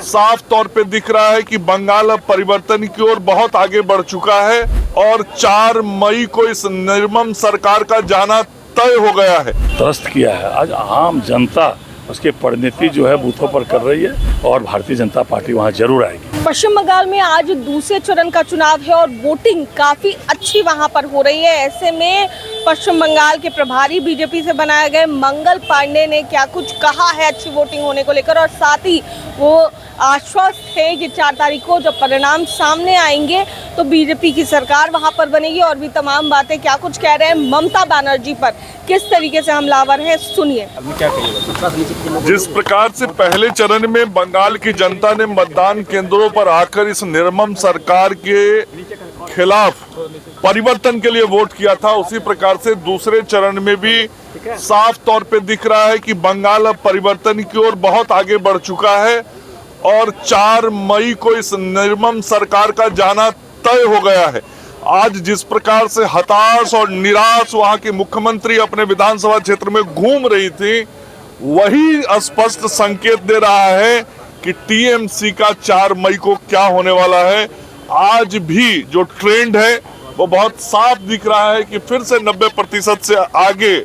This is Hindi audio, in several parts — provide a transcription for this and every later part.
साफ तौर पे दिख रहा है कि बंगाल अब परिवर्तन की ओर बहुत आगे बढ़ चुका है और 4 मई को इस निर्मम सरकार का जाना तय हो गया है। त्रस्त किया है। आज आम जनता उसकी परिणति जो है बूथों पर कर रही है और भारतीय जनता पार्टी वहां जरूर आएगी। पश्चिम बंगाल में आज दूसरे चरण का चुनाव है और वोटिंग काफी अच्छी वहां पर हो रही है। ऐसे में पश्चिम बंगाल के प्रभारी बीजेपी से बनाए गए मंगल पांडे ने क्या कुछ कहा है अच्छी वोटिंग होने को लेकर, और साथ ही वो आश्वस्त है कि 4 तारीख को जब परिणाम सामने आएंगे तो बीजेपी की सरकार वहां पर बनेगी। और भी तमाम बातें क्या कुछ कह रहे हैं ममता बनर्जी पर, किस तरीके से हमलावर है, सुनिए। जिस प्रकार से पहले चरण में बंगाल की जनता ने मतदान केंद्रों पर आकर इस निर्मम सरकार के खिलाफ परिवर्तन के लिए वोट किया था, उसी प्रकार से दूसरे चरण में भी साफ तौर पे दिख रहा है कि बंगाल अब परिवर्तन की ओर बहुत आगे बढ़ चुका है और 4 मई को इस निर्मम सरकार का जाना तय हो गया है। आज जिस प्रकार से हताश और निराश वहां की मुख्यमंत्री अपने विधानसभा क्षेत्र में घूम रही थी, वही स्पष्ट संकेत दे रहा है कि टीएमसी का 4 मई को क्या होने वाला है। आज भी जो ट्रेंड है वो बहुत साफ दिख रहा है कि फिर से 90% से आगे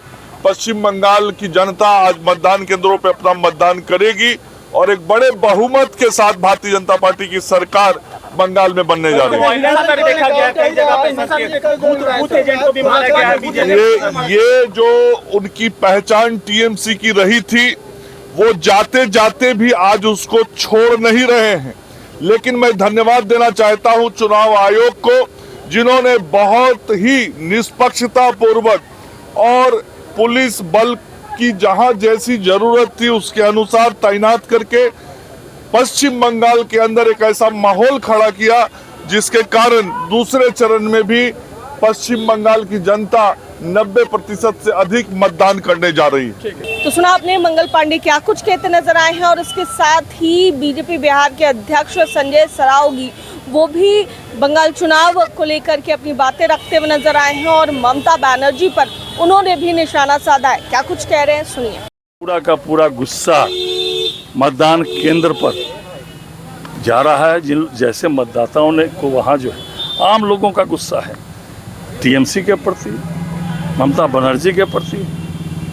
पश्चिम बंगाल की जनता आज मतदान केंद्रों पर अपना मतदान करेगी और एक बड़े बहुमत के साथ भारतीय जनता पार्टी की सरकार बंगाल में बनने जा रही है। ये जो उनकी पहचान टीएमसी की रही थी, वो जाते जाते भी आज उसको छोड़ नहीं रहे हैं। लेकिन मैं धन्यवाद देना चाहता हूं चुनाव आयोग को, जिन्होंने बहुत ही निष्पक्षता पूर्वक और पुलिस बल की जहां जैसी जरूरत थी उसके अनुसार तैनात करके पश्चिम बंगाल के अंदर एक ऐसा माहौल खड़ा किया जिसके कारण दूसरे चरण में भी पश्चिम बंगाल की जनता 90% से अधिक मतदान करने जा रही है। तो सुना आपने मंगल पांडे क्या कुछ कहते नजर आए हैं, और इसके साथ ही बीजेपी बिहार के अध्यक्ष संजय सरावगी वो भी बंगाल चुनाव को लेकर के अपनी बातें रखते हुए नजर आए हैं और ममता बनर्जी पर उन्होंने भी निशाना साधा है। क्या कुछ कह रहे हैं, सुनिए। पूरा का पूरा गुस्सा मतदान केंद्र पर जा रहा है। जैसे मतदाताओं ने को वहाँ जो है आम लोगों का गुस्सा है टीएमसी के प्रति, ममता बनर्जी के प्रति,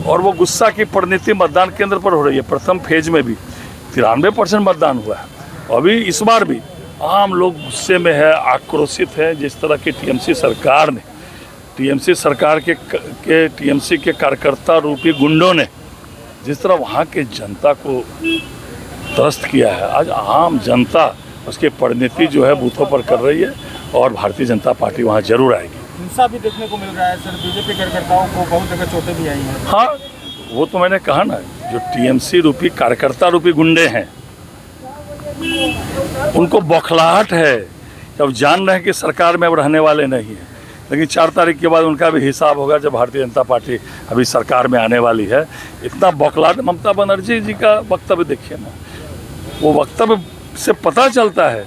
और वो गुस्सा की परिणति मतदान केंद्र पर हो रही है। प्रथम फेज में भी 93% मतदान हुआ है। अभी इस बार भी आम लोग गुस्से में है, आक्रोशित है। जिस तरह की टीएमसी सरकार ने, टीएमसी सरकार के टीएमसी के कार्यकर्ता रूपी गुंडों ने जिस तरह वहाँ के जनता को त्रस्त किया है, आज आम जनता उसकी परिणति जो है बूथों पर कर रही है और भारतीय जनता पार्टी वहाँ जरूर आएगी। हिंसा भी देखने को मिल रहा है सर, बीजेपी कार्यकर्ताओं को बहुत जगह चोटें भी आई हैं। हाँ, वो तो मैंने कहा ना, जो टीएमसी रूपी कार्यकर्ता रूपी गुंडे हैं उनको बौखलाहट है, जब जान रहे हैं कि सरकार में अब रहने वाले नहीं हैं। लेकिन 4 तारीख के बाद उनका भी हिसाब होगा जब भारतीय जनता पार्टी अभी सरकार में आने वाली है। इतना बौखलाहट, ममता बनर्जी जी का वक्तव्य देखिए ना, वो वक्तव्य से पता चलता है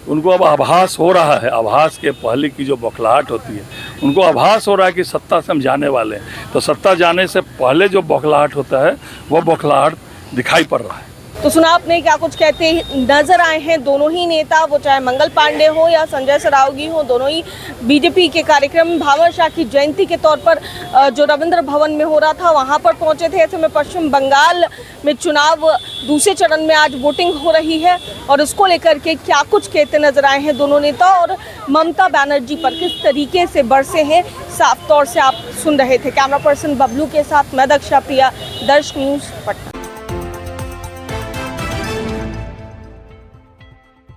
उनको अब आभास हो रहा है। आभास के पहले की जो बौखलाहट होती है, उनको आभास हो रहा है कि सत्ता से हम जाने वाले हैं। तो सत्ता जाने से पहले जो बौखलाहट होता है वो बौखलाहट दिखाई पड़ रहा है। तो सुना आपने क्या कुछ कहते नजर आए हैं दोनों ही नेता, वो चाहे मंगल पांडे हो या संजय सरावगी हो, दोनों ही बीजेपी के कार्यक्रम भावर शाह की जयंती के तौर पर जो रविंद्र भवन में हो रहा था वहां पर पहुंचे थे। ऐसे में पश्चिम बंगाल में चुनाव दूसरे चरण में आज वोटिंग हो रही है और उसको लेकर के क्या कुछ कहते नजर आए हैं दोनों नेता, और ममता बनर्जी पर किस तरीके से बरसे हैं, साफ तौर से आप सुन रहे थे। कैमरा पर्सन बबलू के साथ मैं दक्षा प्रिया, दर्श न्यूज पटना।